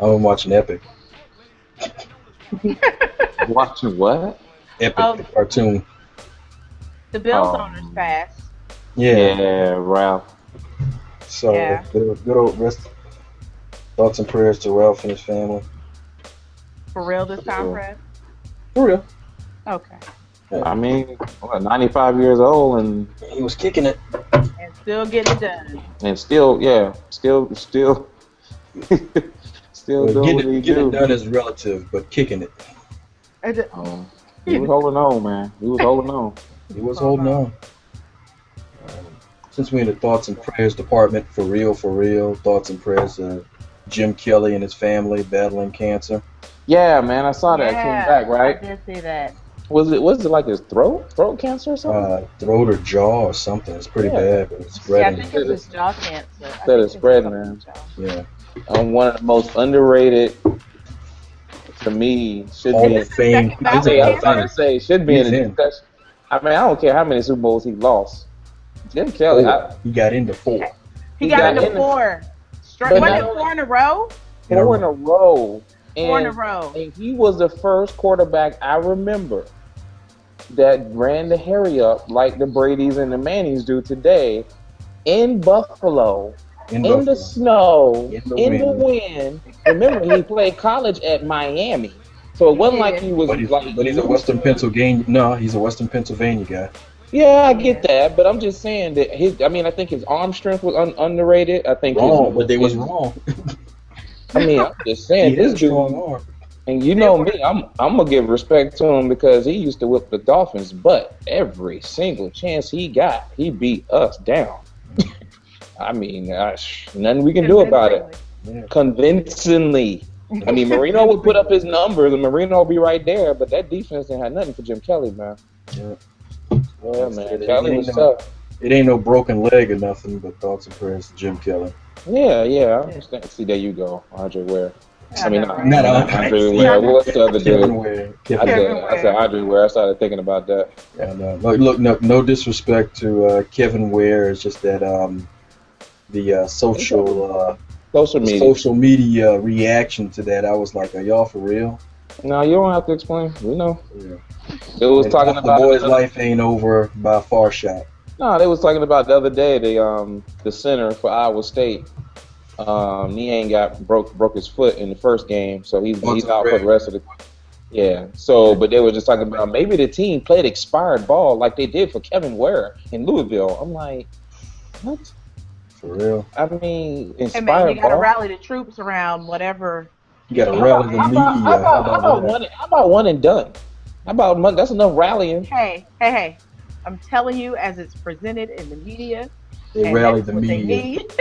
I'm watching Epic. Watching what? Epic, Oh, the cartoon. the Bills owners passed. Yeah. Yeah, Ralph. So Yeah. good old rest. Thoughts and prayers to Ralph and his family. For real this time, Sure. Prev? For real. Okay. I mean, what, 95 years old and He was kicking it. And still getting it done. still, yeah, still, still Well, doing what he getting it do. done is relative, but kicking it. He was holding on, man. He was holding on. He was holding on. Since we're in the thoughts and prayers department, for real, thoughts and prayers to Jim Kelly and his family battling cancer. Yeah, man, I saw that. It came back, right? I did see that. Was it like his throat cancer or something? Throat or jaw or something. It's pretty bad, but it's Yeah, I spreading. think it was jaw cancer. That is spreading, man. Yeah. One of the most underrated, to me, should Hall be. of Fame. I I think was trying to say should be in He's the in. discussion. I mean, I don't care how many Super Bowls he lost. Jim Kelly, He got into 4. He got into 4. Straight. But Wasn't now- it 4 in a row? 4 in a row. 4 in a And, row. and he was the first quarterback I remember that ran the hurry up like the Bradys and the Mannings do today in Buffalo. In the snow, in the wind. Remember, he played college at Miami, so it wasn't like he was But he's, like. but he's a Western Pennsylvania. No, he's a Western Pennsylvania guy. Yeah, I get that, but I'm just saying that his. I mean, I think his arm strength was underrated. I think Wrong, but they was wrong. I mean, I'm just saying He has this a dude. strong arm. And you know me, I'm gonna give respect to him because he used to whip the Dolphins, but every single chance he got, he beat us down. I mean, nothing we can do about it. Yeah. Convincingly. I mean, Marino would put up his numbers, and Marino would be right there, but that defense didn't have nothing for Jim Kelly, man. Yeah. Yeah, man. It Kelly ain't was no- tough. It ain't no broken leg or nothing, but thoughts and prayers to Jim Kelly. Yeah, I understand. See, there you go, Andre Ware. I mean, know, right? Not Andre Ware. What's the other Kevin dude? Ware. I said Andre Ware. I started thinking about that. Yeah, look, no disrespect to Kevin Ware. It's just that the social media reaction to that, I was like, are y'all for real? No, you don't have to explain. We know. Yeah. It was And talking the about boy's life ain't over by a far shot. No, they was talking about the other day. The center for Iowa State. He ain't broke his foot in the first game, so he's out for the rest of the. Yeah. So, but they were just talking about maybe the team played expired ball like they did for Kevin Ware in Louisville. I'm like, what? For real. I mean, Hey inspired man, you gotta ball. rally the troops around whatever. You got to rally the media. How about one and done? How about that's enough rallying? Hey. I'm telling you, as it's presented in the media, They and rally that's the what they media. need.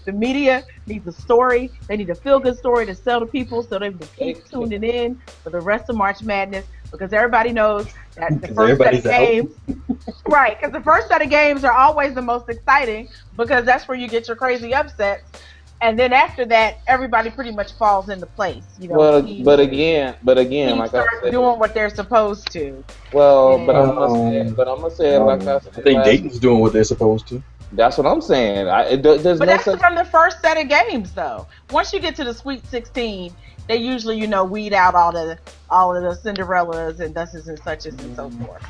The media needs a story. They need a feel-good story to sell to people so they will keep tuning in for the rest of March Madness, because everybody knows that the first set of games, right? Because the first set of games are always the most exciting because that's where you get your crazy upsets, and then after that, everybody pretty much falls into place. You know. Well, teams- but again, teams like I start said, doing what they're supposed to. well, but I'm Um, gonna say it like I said. I think last- Dayton's doing what they're supposed to. That's what I'm saying. There's But no that's such. from the first set of games, though. Once you get to the Sweet 16, they usually, weed out all of the Cinderellas and Duchess and suches and so forth.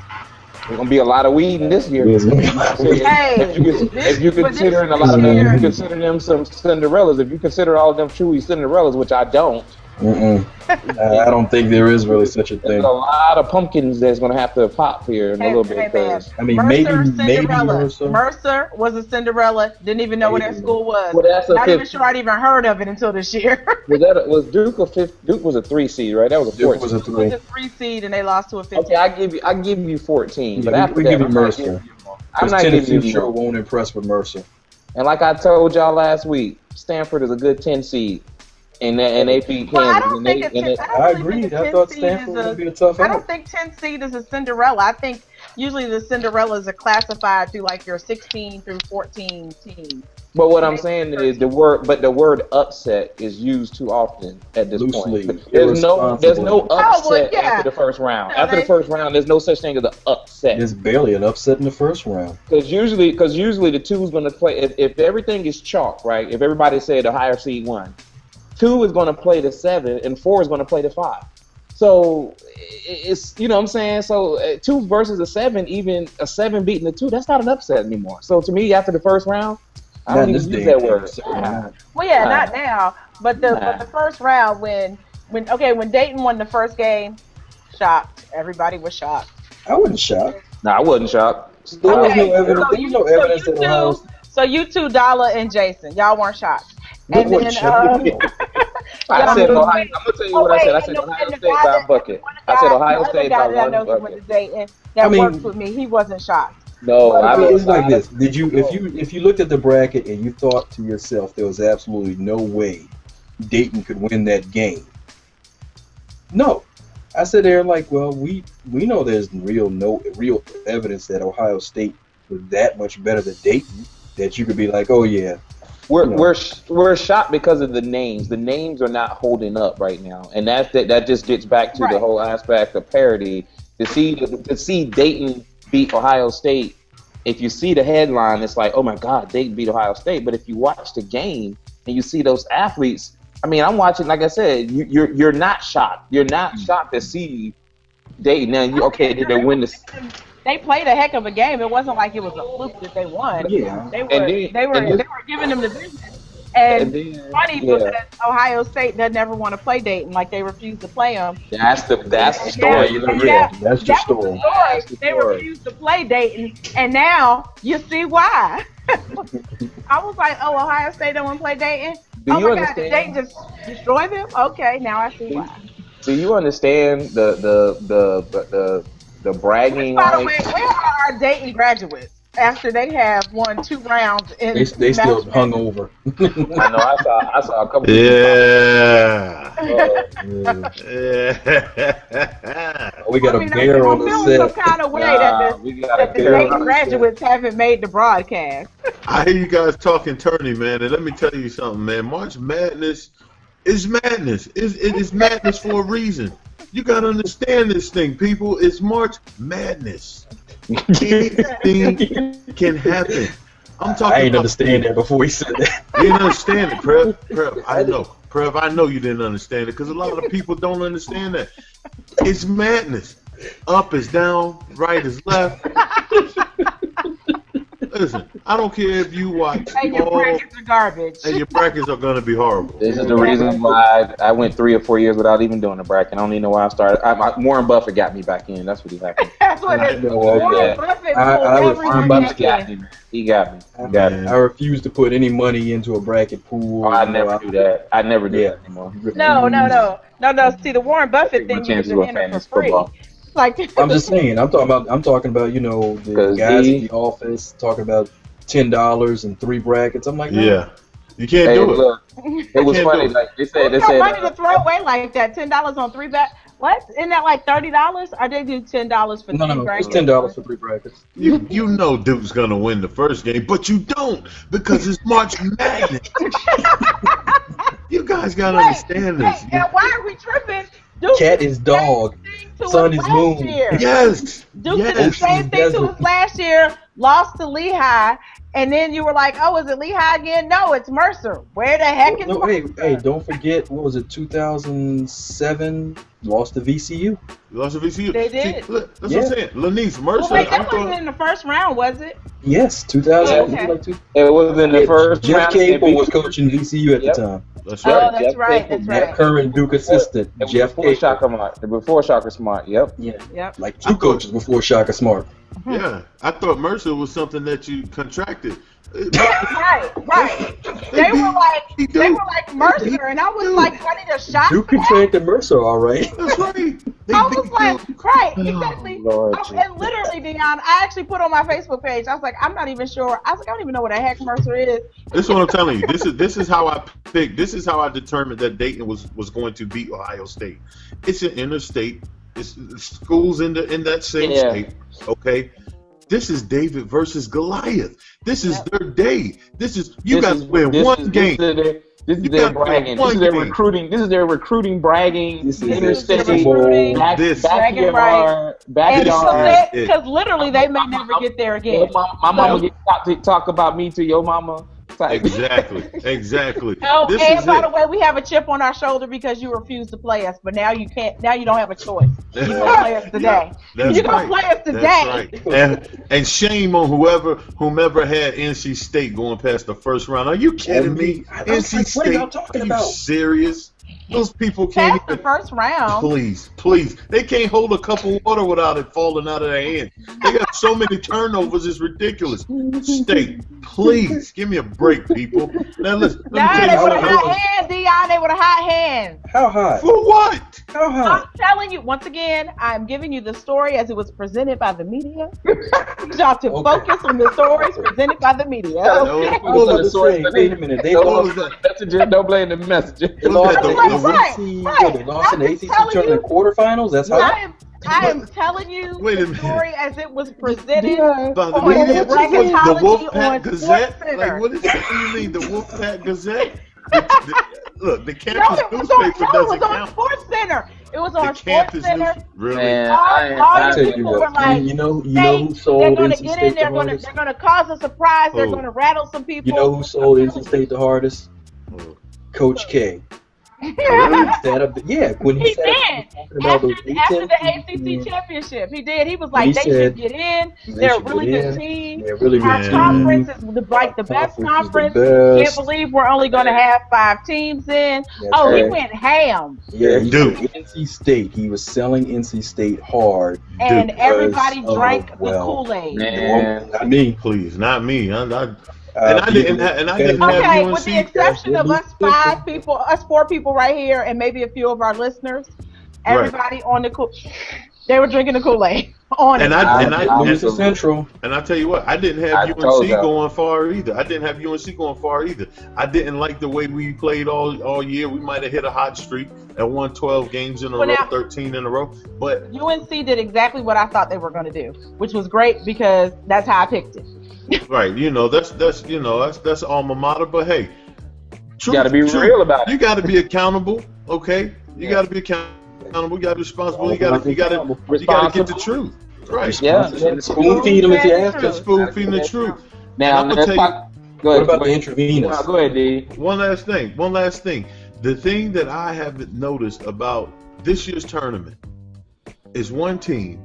There's gonna be a lot of weeding this year. Hey, if you consider a lot of them, if you consider them some Cinderellas, if you consider all of them truly Cinderellas, which I don't, I don't think there is really such a there's thing. a lot of pumpkins that's gonna have to pop here in a little bit. man. Cause, I mean, Mercer, maybe Cinderella. Mercer. Mercer was a Cinderella. Didn't even know what that school was. Well, that's a Not even fifth- sure I'd even heard of it until this year. was Duke a fifth? Duke was a 3 seed, right? That was a 4 Duke was a It was 3. a 3 seed and they lost to a 15. Okay, I give you 14, but Yeah, after we that, give you I'm not Mercer. giving you more. I'm Because not giving Tennessee you sure more. won't impress with Mercer. And like I told y'all last week, Stanford is a good 10 seed, and they beat Well, I Kansas. don't And think they, and they, I agreed. I thought Stanford would be a tough I out. don't think 10 seed is a Cinderella. I think usually the Cinderellas are classified through like your 16 through 14 teams. but what I'm saying is the word upset is used too often at this Loosely, point. There's no irresponsibly. upset yeah. after the first round. No, After the first round, there's no such thing as an upset. There's barely an upset in the first round. Because usually the two's going to play. If everything is chalk, right? If everybody said the higher seed won, 2 is going to play the 7, and 4 is going to play the 5. So it's, you know what I'm saying? So 2 versus a 7, even a 7 beating the 2, that's not an upset anymore. So to me, after the first round, I don't even use that word. Well, yeah, not now. But the first round when Dayton won the first game, shocked. Everybody was shocked. I wasn't shocked. No, I wasn't shocked. There was no evidence. There was no evidence that Ohio. So you two, Dollar and Jason, y'all weren't shocked. And then I said Ohio. I'm gonna tell you what I said. I said Ohio State by a bucket. I said Ohio State by one bucket. That works with me. He wasn't shocked. No, it's like this. Did you, if you looked at the bracket and you thought to yourself there was absolutely no way Dayton could win that game? No. I said there like, well, we know there's real evidence that Ohio State was that much better than Dayton that you could be like, oh yeah. We're shocked because of the names. The names are not holding up right now, and that just gets back to the whole aspect of parity. To see Dayton beat Ohio State, if you see the headline, it's like, oh my God, Dayton beat Ohio State. But if you watch the game and you see those athletes, I mean, I'm watching. Like I said, you're not shocked. You're not shocked to see Dayton. Now, did they win this? They played a heck of a game. It wasn't like it was a fluke that they won. Yeah. They were giving them the business. And funny because Ohio State doesn't ever want to play Dayton, like they refuse to play them. That's the story. That's the story. They refused to play Dayton, and now you see why. I was like, oh, Ohio State don't want to play Dayton. Oh my God, did Dayton just destroy them? Okay, now I see why. Do you understand the bragging? By the way, where are our Dayton graduates after they have won 2 rounds? They still hung over. I know. I saw a couple. Yeah. We got a bear on the set. Some kind of way that the Dayton graduates haven't made the broadcast. I hear you guys talking tourney, man, and let me tell you something, man. March Madness is madness. It is madness for a reason. You gotta understand this thing, people. It's March Madness. Anything can happen. I'm talking. I ain't understand that before he said that. You didn't understand it, Prev. I know. Prev, I know you didn't understand it because a lot of people don't understand that. It's madness. Up is down, right is left. Listen, I don't care if you watch. And your brackets are garbage. And your brackets are going to be horrible. This is the reason why I went 3 or 4 years without even doing a bracket. I don't even know why I started. Warren Buffett got me back in. That's what he happened. That's what it is. Warren Buffett got me. He got me. I refuse to put any money into a bracket pool. I never do that. I never do that anymore. No. See, the Warren Buffett thing is for free. Like, I'm just saying. I'm talking about the guys in the office talking about $10 and 3 brackets. I'm like, no. Yeah, you can't do it. Look, it was funny. Like they said, money to throw away like that. $10 on 3 brackets. What? Isn't that like $30? Or they do $10 for 3 brackets? It's $10 for 3 brackets. You know Duke's gonna win the first game, but you don't because it's March Madness. You guys gotta understand this. And why are we tripping? Cat is dog. Sun is moon. Yes. Duke did the same thing to us last year. Lost to Lehigh, and then you were like, "Oh, is it Lehigh again?" No, it's Mercer. Where the heck is Mercer? Hey, don't forget, what was it? 2007, lost to VCU. Lost to VCU. They did. See, that's what I'm saying. Lonice, Mercer. Wait, that wasn't in the first round, was it? Yes, 2000. Okay. It was in the first round. Jeff Capel was coaching VCU at the time. That's right. Oh, that's right. That current Duke assistant, Jeff Capel. Before Shaka Smart. Yep. Yep. Like 2 coaches before Shaka Smart. Yeah, I thought Mercer was something that you contracted. Right. They were like Mercer, and I was like ready to shock. Duke contracted Mercer, all right. That's right. I was like, right, exactly. Lord And literally, Deon, I actually put on my Facebook page. I was like, I'm not even sure. I was like, I don't even know what the heck Mercer is. This is what I'm telling you. This is how I picked. This is how I determined that Dayton was going to beat Ohio State. It's an interstate. It's schools in that same state. Okay. This is David versus Goliath. This is their day. You guys win one game. This is their bragging. This is their recruiting. This is their recruiting bragging. This is interstate backyard. Because literally they may never get there again. My mama get talk about me to your mama. Exactly. Oh, and by the way, we have a chip on our shoulder because you refused to play us, but now you can't. Now you don't have a choice. You're gonna play us today. You're gonna play us today. That's right. And shame on whomever had NC State going past the first round. Are you kidding me? NC State? What are y'all talking about? Are you serious? Those people can't even, the first round. Please. They can't hold a cup of water without it falling out of their hand. They got so many turnovers, it's ridiculous. State, please, give me a break, people. Now, listen. They were a hot hand, Deon. They were a hot hand. How hot? For what? How hot? I'm telling you, once again, I'm giving you the story as it was presented by the media. Y'all to focus on the stories presented by the media. Okay? Wait a minute. They lost the messenger. Don't blame the messenger. They lost They lost in the ACC tournament quarterfinals. That's how. I am telling you the story as it was presented by the Wolfpack Gazette. Like, what is that? You mean the Wolfpack Gazette? Look, the campus newspaper doesn't count. Sports Center. It was on Sports Center. Really? Man, all the people were like, you know who sold they're going to NC get State in. They're going to cause a surprise. They're going to rattle some people. You know who sold NC State the hardest? Coach K. When he did. After the ACC championship, he did. He was like, they should get in. They're a really good team. Our conference is like the best conference. Can't believe we're only going to have 5 teams in. He went ham. Yeah, NC State. He was selling NC State hard. And everybody drank the Kool-Aid. Not me, please. Not me. I didn't have UNC. With the exception of us 4 people right here, and maybe a few of our listeners, everybody on the they were drinking the Kool-Aid. And I tell you what, I didn't have UNC going far either. I didn't like the way we played all year. We might have hit a hot streak and won 12 games in a row, 13 in a row. But UNC did exactly what I thought they were going to do, which was great because that's how I picked it. Right, that's alma mater, but hey, you got to be real about it. You got to be accountable, okay? You got to be accountable. You got to be responsible. You got to get the truth, right? Yeah, spoon feed them if you ask them. Spoon feeding the truth. Now, I'm gonna tell you. What about the intravenous? Go ahead, D. One last thing. The thing that I have noticed about this year's tournament is one team.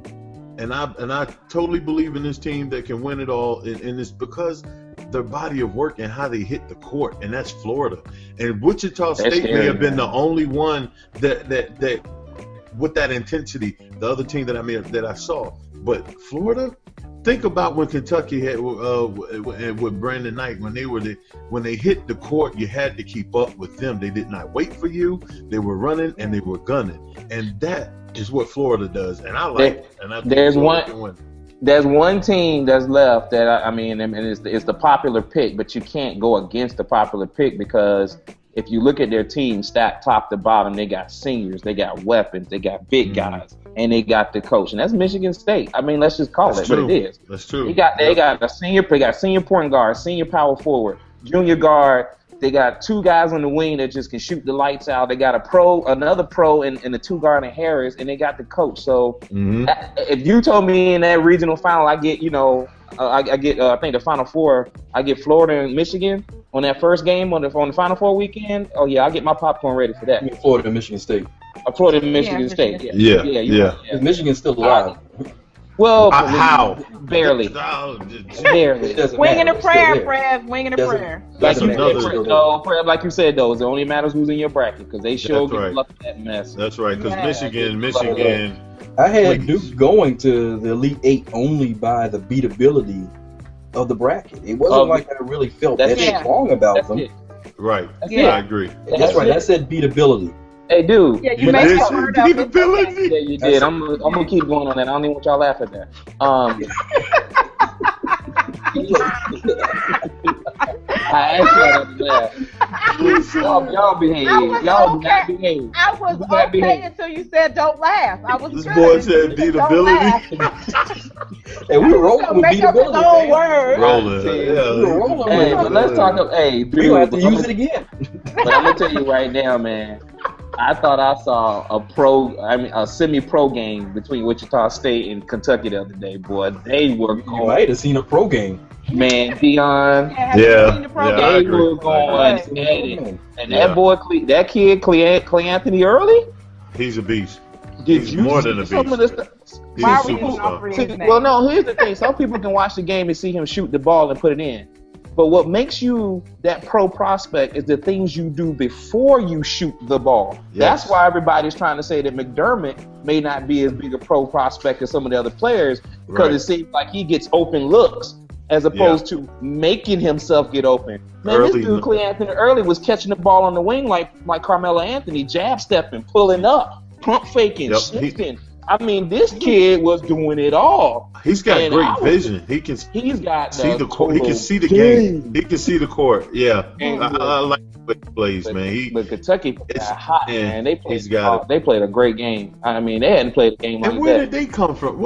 And I totally believe in this team that can win it all, and it's because their body of work and how they hit the court, and that's Florida. And Wichita State may have been the only one that with that intensity, the other team that I saw. But Florida, think about when Kentucky had with Brandon Knight when they hit the court, you had to keep up with them. They did not wait for you. They were running and they were gunning, and that is what Florida does, and I like it. And I think there's one team that's left that and it's the popular pick, but you can't go against the popular pick because if you look at their team stacked top to bottom, they got seniors, they got weapons, they got big guys, and they got the coach, and that's Michigan State. I mean, let's just call it what it is. That's true. They got a senior point guard, senior power forward, junior guard. They got 2 guys on the wing that just can shoot the lights out. They got another pro, and the 2 guard in Harris, and they got the coach. So if you told me in that regional final, I get, I get I think the Final Four, I get Florida and Michigan on that first game on the Final Four weekend. Oh yeah, I get my popcorn ready for that. I mean, Florida and Michigan State. Florida and Michigan State. Yeah. Michigan's still alive. Well, how? Barely. Winging a prayer, Prev. Winging a prayer. Like you said, though, it only matters who's in your bracket because they sure get left that mess. That's right, because Michigan. I had Duke going to the Elite 8 only by the beatability of the bracket. It wasn't like I really felt that strong about them. Right. I agree. That's right. I said beatability. Hey, dude. Yeah, you made that word up. Yeah, you did. I'm gonna keep going on that. I don't even want y'all to laugh at that. I asked y'all to laugh. Y'all behave. Y'all not behave. I was okay until you said don't laugh. I was This boy said beatability. And we were rolling with beatability. Rolling. Hey, but let's talk. Hey, dude, we gonna have to use it again. But I'm gonna tell you right now, man. I thought I saw a semi-pro game between Wichita State and Kentucky the other day. Boy, they were going. You might have seen a pro game. Man, Deon. They were going at it. And that boy, that kid, Clay Anthony Early. He's a beast. He's more than a beast. Why are we using all three of his names? Well, no, here's the thing. Some people can watch the game and see him shoot the ball and put it in. But what makes you that pro prospect is the things you do before you shoot the ball. Yes. That's why everybody's trying to say that McDermott may not be as big a pro prospect as some of the other players, because it seems like he gets open looks as opposed to making himself get open. Man, this dude, Clay Anthony Early, was catching the ball on the wing like Carmelo Anthony, jab stepping, pulling up, pump faking, shifting. I mean, this kid was doing it all. He's got great vision. He can see the court. He can see the game. He can see the court. Yeah, I like the way he plays, man. But Kentucky got hot, man. They played a great game. I mean, they hadn't played a game like that. And where did they come from?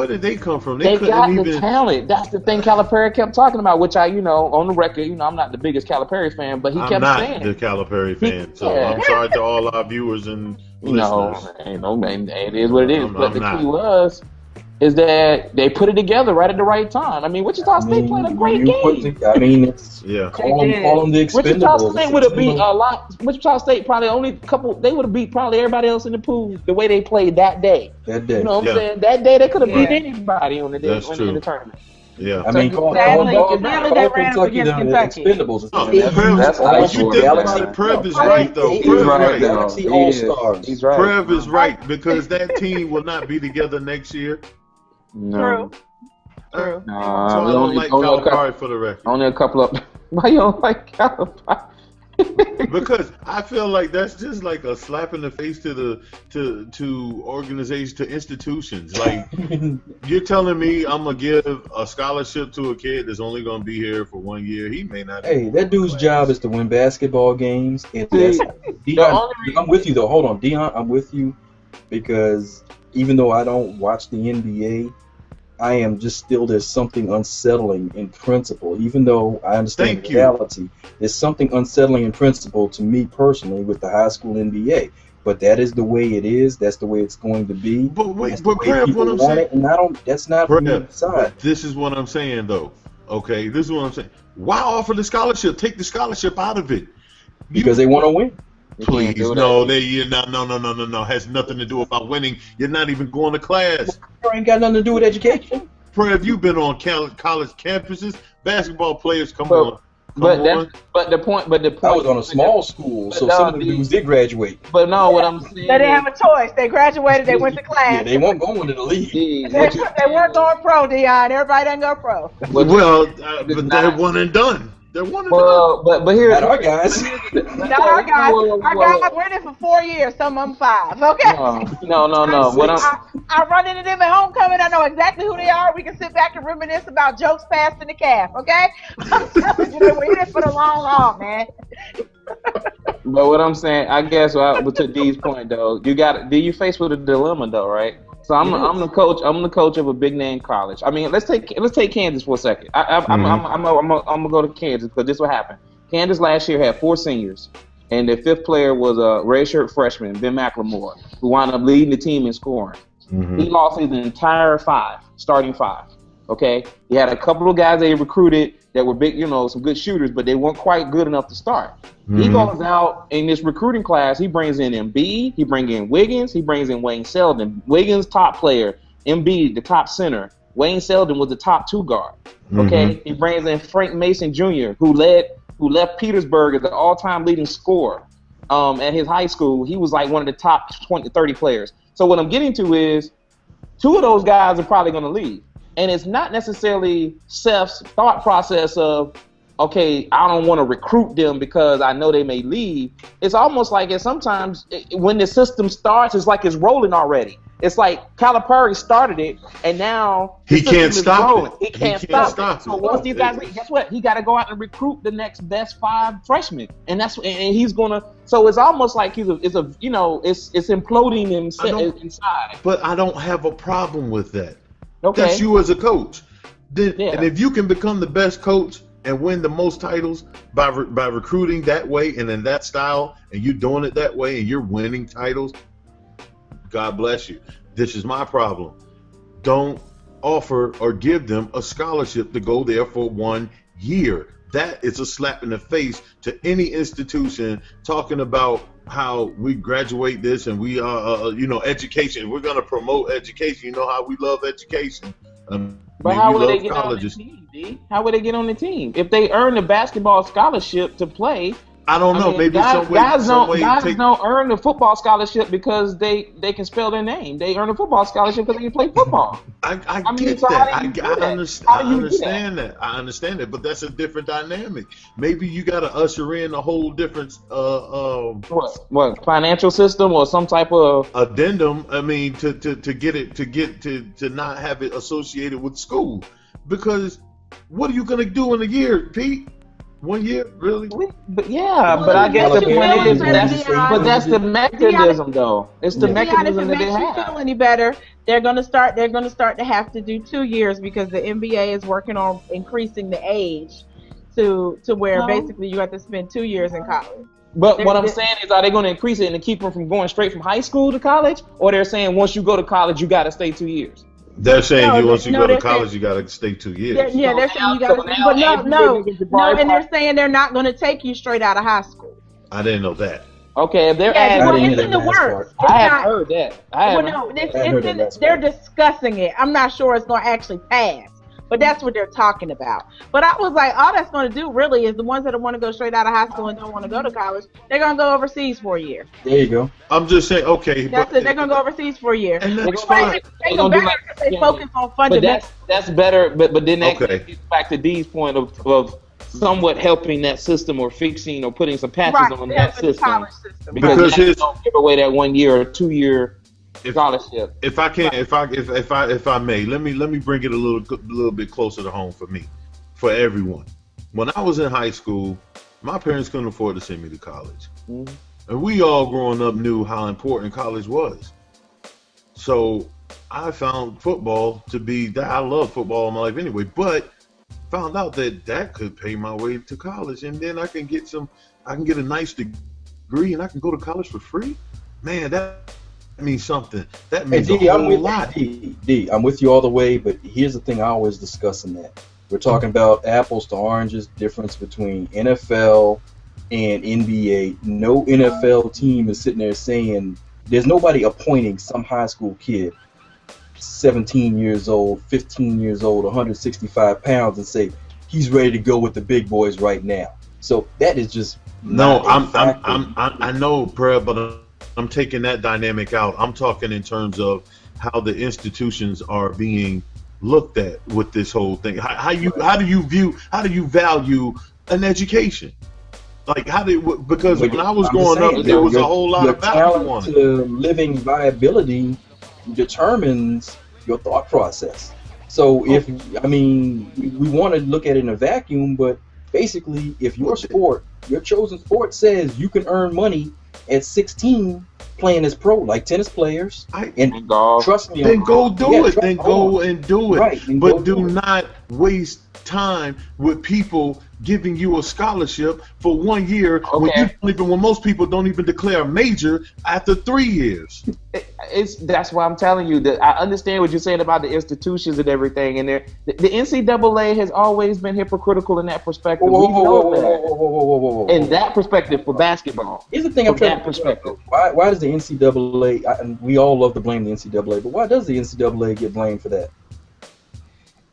They got the talent. That's the thing Calipari kept talking about, which on the record, I'm not the biggest Calipari fan, but he kept saying. I'm not the Calipari fan, so I'm sorry to all our viewers and listeners. It is what it is. But the key is that they put it together right at the right time. I mean, Wichita State played a great game. Call them the Expendables. Wichita State would have beat a lot. Wichita State probably they would have beat probably everybody else in the pool the way they played that day. You know what I'm saying? That day they could have beat anybody on the day in the tournament. Yeah, I mean, call Kentucky the Expendables. Prev is right, though. Galaxy All-Stars. He's right. Prev is right, because that team will not be together next year. No. True. So I don't like Calipari for the record. Only a couple of. Why you don't like Calipari? Because I feel like that's just like a slap in the face to organizations, to institutions. Like, you're telling me I'm gonna give a scholarship to a kid that's only gonna be here for 1 year. He may not. Hey, that dude's job is to win basketball games. And that's Deon. I'm with you though. Hold on, Deon. I'm with you, because even though I don't watch the NBA, I am just still, there's something unsettling in principle. Even though I understand the reality, there's something unsettling in principle to me personally with the high school NBA. But that is the way it is. That's the way it's going to be. But Prev, what I'm saying, and that's not for me to decide. This is what I'm saying though. Okay, this is what I'm saying. Why offer the scholarship? Take the scholarship out of it. Because they want to win. Please, no. Has nothing to do about winning. You're not even going to class. Well, ain't got nothing to do with education. Prev, you've been on college campuses. Basketball players come on. But the point. I was on a small school, so some of the dudes did graduate. But no, what I'm saying, they didn't have a choice. They graduated. They went to class. Yeah, they weren't going to the league. They weren't going pro, Deon. Everybody didn't go pro. But they're one and done. They're one and done. But here, not our guys. Not our guys. Our guys were in it for 4 years. Some of them 5. Okay. No. I run into them at homecoming. I know exactly who they are. We can sit back and reminisce about jokes passed in the calf. Okay. I'm telling you, we're in it for the long haul, man. But what I'm saying, I guess, to Dee's point though, you faced with a dilemma though, right? So I'm the coach. I'm the coach of a big name college. I mean, let's take Kansas for a second. I'm gonna go to Kansas because this will happen. Kansas last year had 4 seniors, and their 5th player was a redshirt freshman, Ben McLemore, who wound up leading the team in scoring. Mm-hmm. He lost his entire starting 5. Okay, he had a couple of guys they recruited that were big, some good shooters, but they weren't quite good enough to start. Mm-hmm. He goes out in this recruiting class. He brings in Embiid. He brings in Wiggins. He brings in Wayne Selden. Wiggins, top player. Embiid, the top center. Wayne Selden was the top 2 guard. Okay, mm-hmm. He brings in Frank Mason Jr., who left Petersburg as the all-time leading scorer at his high school. He was like one of the top 20, 30 players. So what I'm getting to is 2 of those guys are probably going to leave. And it's not necessarily Seth's thought process of, okay, I don't want to recruit them because I know they may leave. It's almost like sometimes when the system starts, it's like it's rolling already. It's like Calipari started it, and now he can't stop it. He can't stop it. So once these guys leave, guess what? He got to go out and recruit the next best 5 freshmen, and he's gonna. So it's almost like it's imploding inside. But I don't have a problem with that. Okay. That's you as a coach. And if you can become the best coach and win the most titles by recruiting that way and in that style, and you're doing it that way and you're winning titles, God bless you. This is my problem. Don't offer or give them a scholarship to go there for 1 year. That is a slap in the face to any institution talking about how we graduate this and we education. We're going to promote education. You know how we love education. But how would they get colleges on the team, D? How would they get on the team? If they earn a basketball scholarship to play, I don't know. Maybe guys don't earn a football scholarship because they can spell their name. They earn a football scholarship because they can play football. I get that. I understand that. I understand it, but that's a different dynamic. Maybe you got to usher in a whole different what financial system or some type of addendum. I mean, to not have it associated with school, because what are you going to do in a year, Pete? 1 year, really? But I guess the point is that's the mechanism, though. It's the mechanism that they have. If it makes you feel any better, they're gonna start to have to do 2 years because the NBA is working on increasing the age to where basically you have to spend 2 years in college. But what I'm saying is, are they going to increase it and keep them from going straight from high school to college, or they're saying once you go to college you got to stay 2 years? They're saying once you go to college, you got to stay 2 years. They're saying you got to. But no, and they're saying they're not going to take you straight out of high school. I didn't know that. Okay, if they're it's in the works. I haven't heard that. They're discussing it. I'm not sure it's going to actually pass, but that's what they're talking about. But I was like, all that's going to do really is the ones that want to go straight out of high school and don't want to go to college, they're going to go overseas for a year. There you go. I'm just saying, okay. That's it. They're going to go overseas for a year. And that's fine. They focus on fundamentals. But that's better. But then that gets back to Dee's point of somewhat helping that system or fixing or putting some patches on that system. Because they don't give away that 1 year or 2 year scholarship. If I may, let me bring it a little bit closer to home for me, for everyone. When I was in high school, my parents couldn't afford to send me to college, and we all growing up knew how important college was. So I found football to be that. I love football all my life anyway, but found out that could pay my way to college, and then I can get a nice degree, and I can go to college for free. Man, that means something. That means a whole lot. D, I'm with you all the way, but here's the thing I always discuss in that. We're talking about apples to oranges, difference between NFL and NBA. No NFL team is sitting there saying, there's nobody appointing some high school kid, 17 years old, 15 years old, 165 pounds, and say, he's ready to go with the big boys right now. So that is just I know, Prev, but I'm taking that dynamic out. I'm talking in terms of how the institutions are being looked at with this whole thing. How do you value an education? Like because when I was growing up, there was a whole lot of value on it. Living viability determines your thought process. So we want to look at it in a vacuum, but basically, if your chosen sport says you can earn money at 16 playing as pro, like tennis players, and golf. Trust me, then go do it. Then go and do it. Right, but do not waste time with people giving you a scholarship for 1 year when most people don't even declare a major after 3 years. That's why I'm telling you that I understand what you're saying about the institutions and everything, and the NCAA has always been hypocritical in that perspective. In that perspective for basketball. Here's the thing I'm trying to perspective. Why does the NCAA? And we all love to blame the NCAA, but why does the NCAA get blamed for that?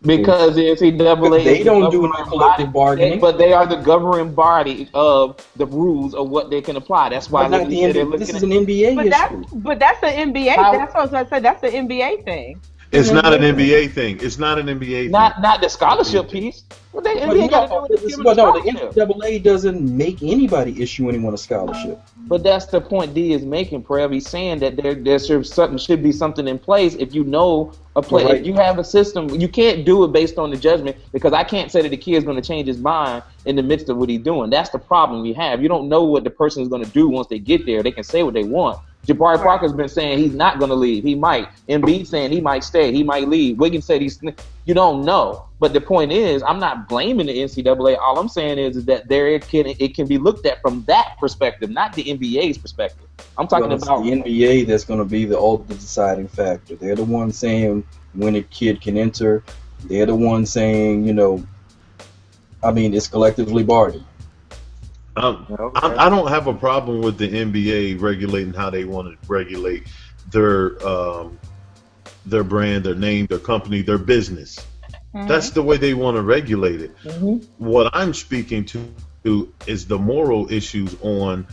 Because the NCAA they don't do no collective bargaining, but they are the governing body of the rules of what they can apply. That's why this is an NBA issue. But that's an NBA. That's what I said. That's an NBA thing. It's not an NBA thing. It's not an NBA thing. Not the scholarship piece. What the NBA got to do with the NCAA doesn't make anybody issue anyone a scholarship. But that's the point D is making, Prev. He's saying that there should be something in place if you know a play. Right. If you have a system, you can't do it based on the judgment, because I can't say that the kid's going to change his mind in the midst of what he's doing. That's the problem we have. You don't know what the person is going to do once they get there. They can say what they want, Jabari Parker's been saying he's not going to leave. He might. Embiid saying he might stay. He might leave. Wiggins said you don't know. But the point is, I'm not blaming the NCAA. All I'm saying is that it can be looked at from that perspective, not the NBA's perspective. I'm talking about the NBA that's going to be the ultimate deciding factor. They're the ones saying when a kid can enter. They're the ones saying, it's collectively bargained. I don't have a problem with the NBA regulating how they want to regulate their brand, their name, their company, their business. Mm-hmm. That's the way they want to regulate it. Mm-hmm. What I'm speaking to is the moral issues on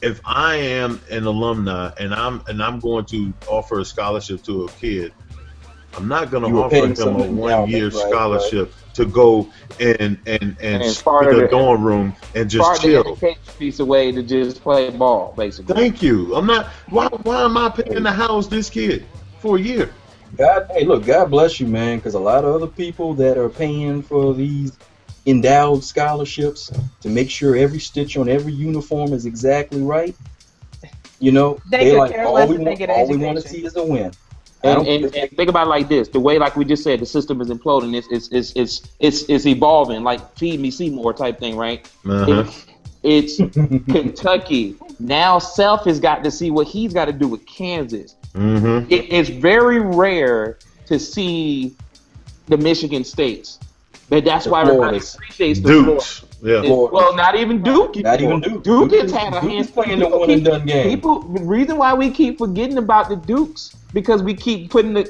if I am an alumni and I'm going to offer a scholarship to a kid, I'm not going to offer him a 1-year scholarship to go and the dorm room and just chill. The education piece away to just play ball, basically. Thank you. I'm not. Why am I paying to house this kid for a year? God bless you, man, because a lot of other people that are paying for these endowed scholarships to make sure every stitch on every uniform is exactly right. They like all we want to see is a win. And think about it like this: the way, like we just said, the system is imploding. It's evolving, like feed me Seymour type thing, right? Uh-huh. It's Kentucky now. Self has got to see what he's got to do with Kansas. Mm-hmm. It's very rare to see the Michigan States, but that's why everybody appreciates the Dukes. Yeah. Well, not even Duke. Not even Duke. Duke has had a hand playing the one and done game. The reason why we keep forgetting about the Dukes because we keep putting the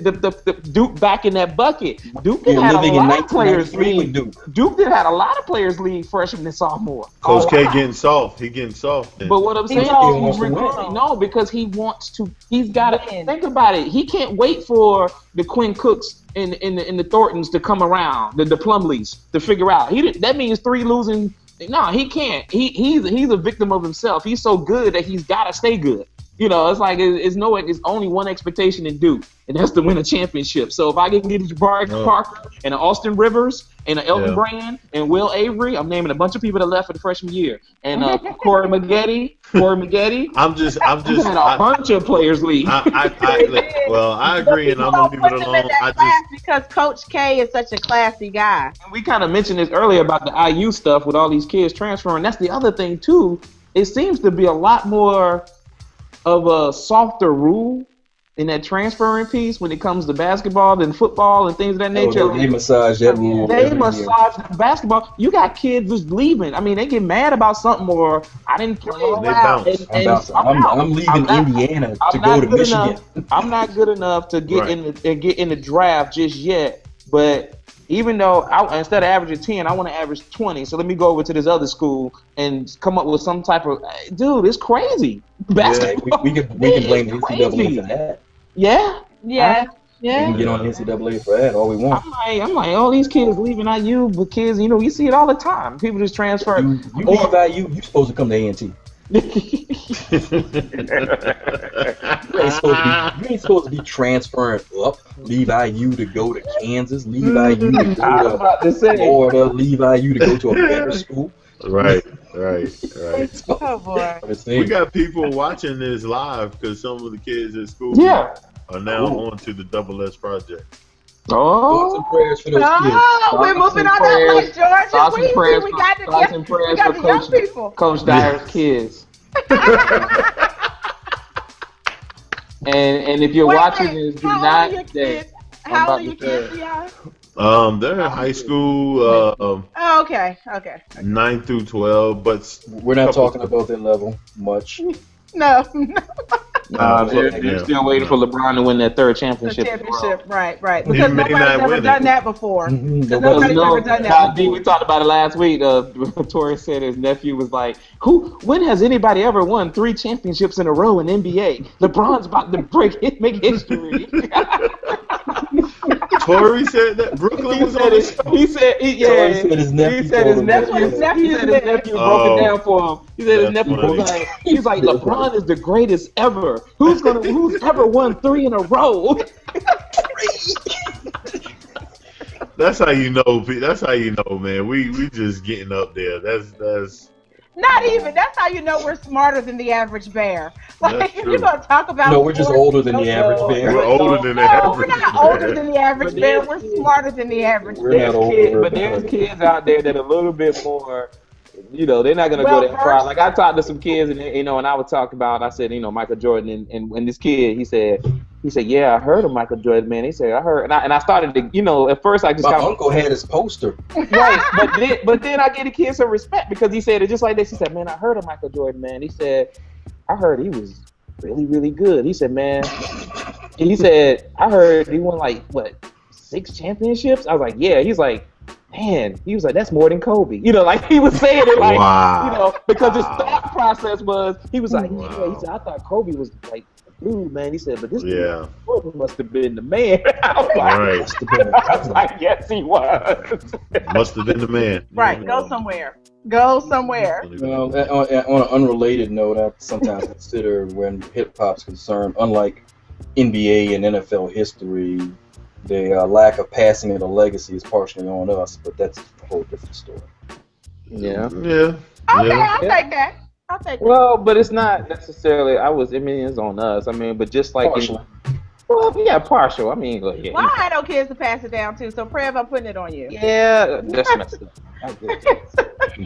Duke back in that bucket. Duke had a lot of players leave. Duke had a lot of players leave freshman and sophomore. Coach K getting soft. He getting soft. But what I'm saying is because he wants to. He's got to think about it. He can't wait for the Quinn Cooks and the Thorntons to come around, the Plumleys to figure out. That means 3 losing. No, he can't. He's a victim of himself. He's so good that he's got to stay good. It's like it's only one expectation in Duke, and that's to win a championship. So if I can get Jabari Parker and an Austin Rivers and an Elton Brand and Will Avery, I'm naming a bunch of people that left for the freshman year, and Corey Maggette. I'm just a bunch of players leave. I agree, and I'm gonna leave it alone. Because Coach K is such a classy guy. And we kind of mentioned this earlier about the IU stuff with all these kids transferring. That's the other thing too. It seems to be a lot more of a softer rule in that transferring piece when it comes to basketball than football and things of that nature. They massage that rule. They massage basketball. You got kids just leaving. I mean, they get mad about something or I didn't play. I'm leaving Indiana to go to Michigan. I'm not good enough to get in the draft just yet. But even though instead of averaging 10, I want to average 20. So let me go over to this other school and come up with some type of dude. It's crazy. Basketball. We can blame the NCAA for that. Yeah. We can get on the NCAA for that all we want. I'm like, all these kids leaving IU, but kids, you see it all the time. People just transfer. You leave IU, you're supposed to come to A&T. You ain't supposed to be transferring up. Leave IU to go to Kansas. Leave IU to go to Florida. Leave IU to go to a better school. Right. Oh boy. We got people watching this live because some of the kids at school are now on to the Double S project. Thoughts and prayers for those kids. We're moving on that way, George. We got the young people. Coach Dyer's kids. and if you're watching this, do not stay. How old are your kids, Deon? They're in high school. Okay. 9 through 12, but we're not talking about that level much. No. They're still waiting for LeBron to win that third championship. Right. Because nobody's ever done that before. Nobody's ever done that before. We talked about it last week. Torres said his nephew was like, when has anybody ever won 3 championships in a row in NBA? LeBron's about to make history. Torrey said that Brooklyn was on his show. He said his nephew broke it down for him. He said his nephew was like, he's like, LeBron is the greatest ever. Who's ever won 3 in a row? That's how you know. That's how you know, man. We just getting up there. That's Not even. That's how you know we're smarter than the average bear. Like, if you're going to talk about... No, we're just older than the average bear. We're older than the average we're not older than the average bear. We're smarter than the average bear. We're not older. But there's kids out there that are a little bit more... they're not gonna go that far. Like I talked to some kids, and and I would talk about. I said, Michael Jordan, and this kid, he said, yeah, I heard of Michael Jordan, man. He said, I heard, and I started to, at first I just my uncle had his poster. Right, but then I gave the kid some respect because he said it just like this. He said, man, I heard of Michael Jordan, man. He said, I heard he was really, really good. He said, man, and he said, I heard he won 6 championships. I was like, yeah. He's like, man, he was like, that's more than Kobe. Like he was saying it wow. Because his thought process was, he was like, yeah, he said, I thought Kobe was like, dude, man. He said, but this dude must have been the man. I was like, yes, he was. Must have been the man. Right, go somewhere. Go somewhere. Well, on an unrelated note, I sometimes consider when hip-hop's concerned, unlike NBA and NFL history, the lack of passing of the legacy is partially on us, but that's a whole different story. Yeah. Okay, I'll take that. Well, but it's not necessarily. It's on us. But just like partial. Partial. Yeah. Well, I know kids to pass it down too. So, Prev, I'm putting it on you. Yeah, that's messed up.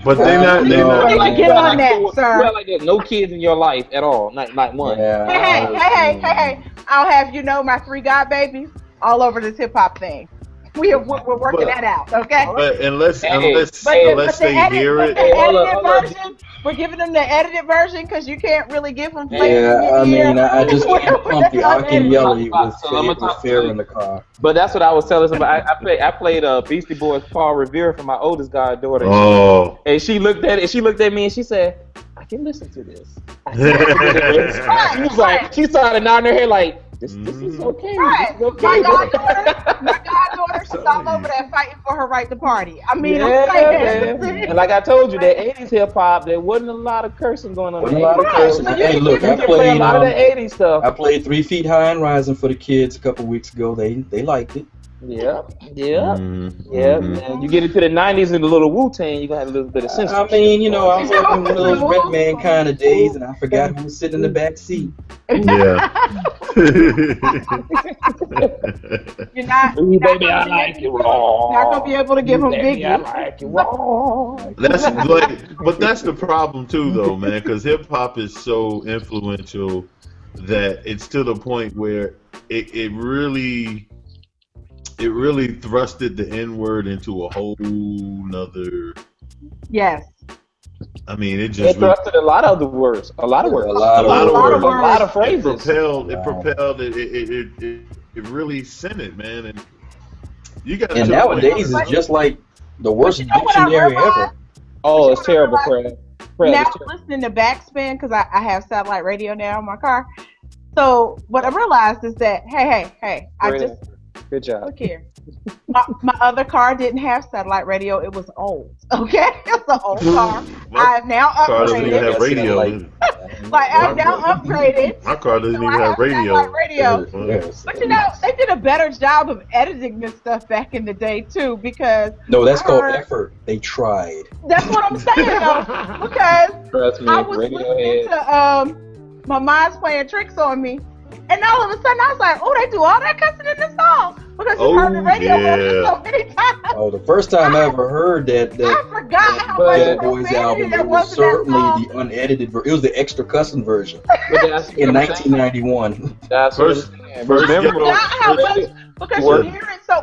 But they're not. Get on that, sir. Like there's no kids in your life at all. Not one. Yeah, Hey! I'll have my 3 god babies all over this hip hop thing. We're working that out, okay? But unless they hear it. We're giving them the edited version because you can't really give them flavor. Yeah, I just can't pump the Akinyele with Fair in the car. But that's what I was telling somebody. I played Beastie Boys Paul Revere for my oldest goddaughter. Oh. And she looked at it. She looked at me and she said, I can listen to this. She was like, she started nodding her head like, this is okay. Right. This is okay. My goddaughter, she's all over there fighting for her right to party. I'm saying. And like I told you, that 80s hip hop, there wasn't a lot of cursing going on. Hey, look, I played a lot of the 80s stuff. I played 3 Feet High and Rising for the kids a couple weeks ago. They liked it. Yeah. And you get into the 90s and the little Wu-Tang, you're going to have a little bit of sense. I was having one of those Redman kind of days, and I forgot who was sitting in the back seat. Yeah. You're not baby, I like it raw. Not going to be able to give them Biggie. I like it raw. But that's the problem too, though, man, because hip-hop is so influential that it's to the point where it really thrusted the N-word into a whole nother. Yes. It just thrusted a lot of the words, a lot of phrases. It propelled. It really sent it, man. And you got. And nowadays it's just like the worst dictionary ever. Oh, it's terrible, Prev. Now I'm listening to Backspin because I have satellite radio now in my car. So what I realized is that hey, good job. Look here. My other car didn't have satellite radio. It was old. Okay? It's an old car. I've now upgraded. Car doesn't even have radio. I've now upgraded. My car doesn't even have radio. But they did a better job of editing this stuff back in the day too, because no, that's called effort. They tried. That's what I'm saying though. Because I was listening to my mind's playing tricks on me. And all of a sudden, I was like, oh, they do all that cussing in this song. Because you heard the radio so many times. Oh, the first time I ever heard that I forgot how much Bad Boys album, it was certainly the unedited version. It was the extra cussing version in 1991. That's first because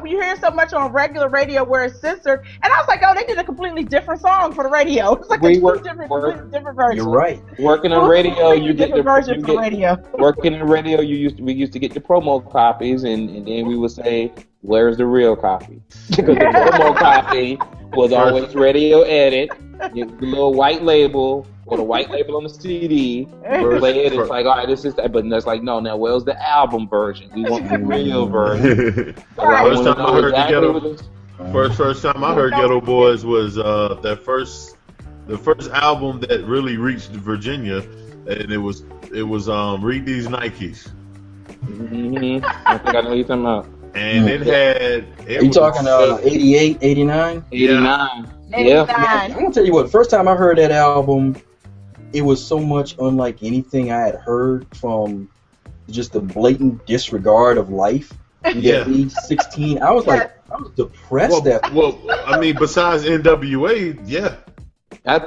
you hear so much on regular radio where it's censored, and I was like, oh, they did a completely different song for the radio. It's like completely different version. You're right. Working on radio, you get the version for radio. Working in radio, we used to get the promo copies, and then we would say, where's the real copy? Because the promo copy was always radio edit, the little white label. Or the white label on the CD, play it. It's like, all right, this is that, but it's like, no, now where's the album version? We want the real version. First time I heard Ghetto Boys was the first album that really reached Virginia, and it was Read These Nikes. Mm-hmm. I think I know what you're talking about. And it had. Are you talking 88, 89? 89. Yeah. I'm gonna tell you what. The first time I heard that album, it was so much unlike anything I had heard from just the blatant disregard of life. Yeah. At age 16, I was like, I was depressed after. Well, I mean, besides NWA, yeah.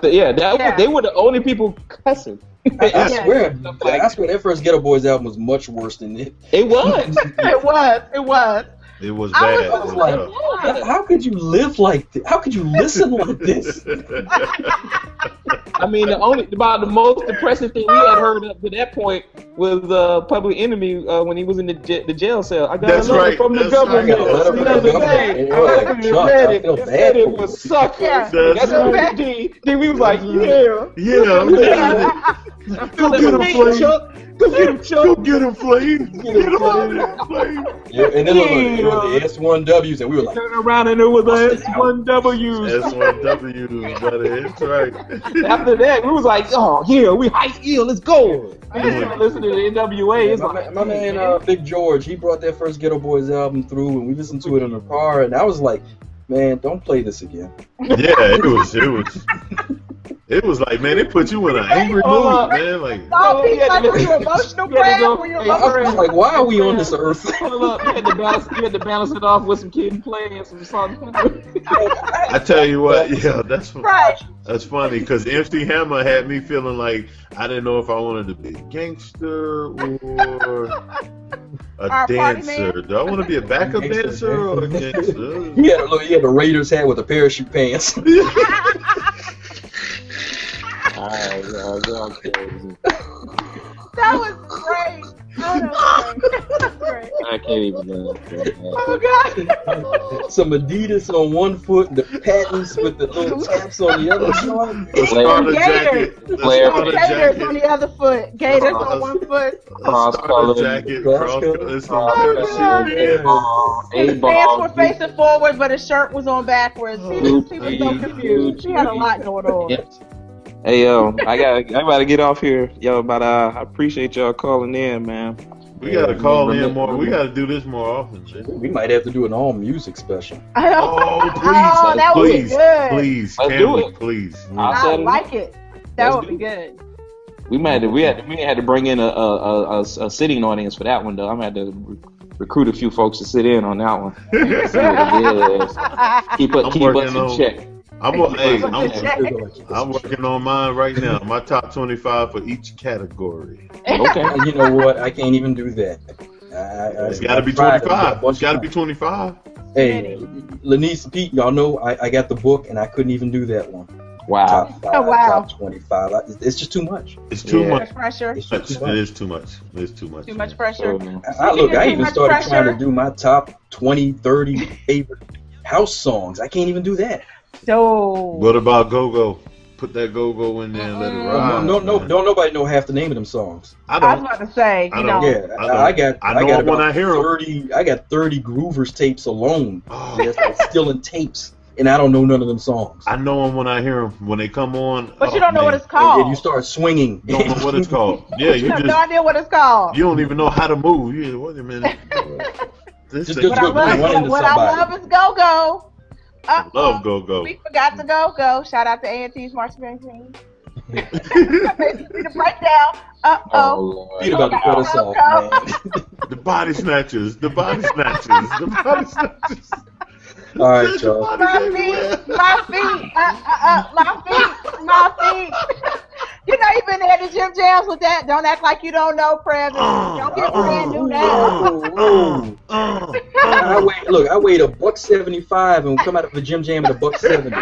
They were the only people cussing. I swear that first Ghetto Boys album was much worse than it. It was. It was. It was bad. I was like, how could you live like this? How could you listen like this? I mean, about the most depressing thing we had heard up to that point was Public Enemy when he was in the jail cell. I got a letter from the government. It was sucking. That's what we did. Then we was like, Go get him, Flame. Go get him, Chuck. Go get him, Flame. Get him out of Flame. Yeah, and then it was the S1Ws, and we were like, turn around and it was the S1Ws. S1Ws, brother. That's right. After that, we was like, oh, yeah, we hype, let's go. I just listening to the NWA. My man, Big George, he brought that first Ghetto Boys album through, and we listened to it in the car, and I was like, man, don't play this again. Yeah, it was like, man, it put you in an angry mood, man. Like, were you emotional, Prev? I was like, why are we on this earth? You had to balance it off with some Kid Play and some songs. I tell you what, that's right. That's funny because MC Hammer had me feeling like I didn't know if I wanted to be a gangster or a dancer. Do I want to be a backup dancer or a gangster? He had the Raiders hat with the parachute pants. That was great. That was great. I can't even know. Oh God. Some Adidas on one foot, and the patents with the little taps on the other foot. Gators on the other foot. Gators on one foot. Cross-color jacket. His pants were facing forward, but his shirt was on backwards. He was so confused. He had a lot going on. Hey yo, I gotta get off here, yo. But I appreciate y'all calling in, man. We gotta call in more. We gotta do this more often. Shit. We might have to do an all music special. Oh, please, that would be good. Please, let's do it. Please. I like it. That would be good. We had to bring in a sitting audience for that one though. I'm gonna have to recruit a few folks to sit in on that one. Keep us in check. I'm working on mine right now. My top 25 for each category. Okay. You know what? I can't even do that. It's got to be 25. It's got to be 25. Hey, Lonice, Pete, y'all know I got the book and I couldn't even do that one. Wow. Top 25. It's just too much. It's too much pressure. It is too much. It's too much. Too much pressure. I even started trying to do my top 20, 30 favorite house songs. I can't even do that. So what about Go-Go? Put that Go-Go in there and let it ride. No, don't nobody know half the name of them songs. I was about to say, I got about 30. I got 30 Groovers tapes alone. That's still in tapes, and I don't know none of them songs. I know them when I hear them when they come on. But you don't know what it's called. And you start swinging. You don't know what it's called. Yeah, you have no idea what it's called. You don't even know how to move. Wait a minute. What I love is Go-Go. Love Go-Go. We forgot to Go-Go. Shout out to A&T's marching band team. The breakdown. Peter about to cut us off, man. The body snatchers. All right, y'all. My feet. You know you've been there to Jim Jams with that. Don't act like you don't know, Prev. Don't get brand new now. I weighed $175 and come out of the Jim Jam at $170.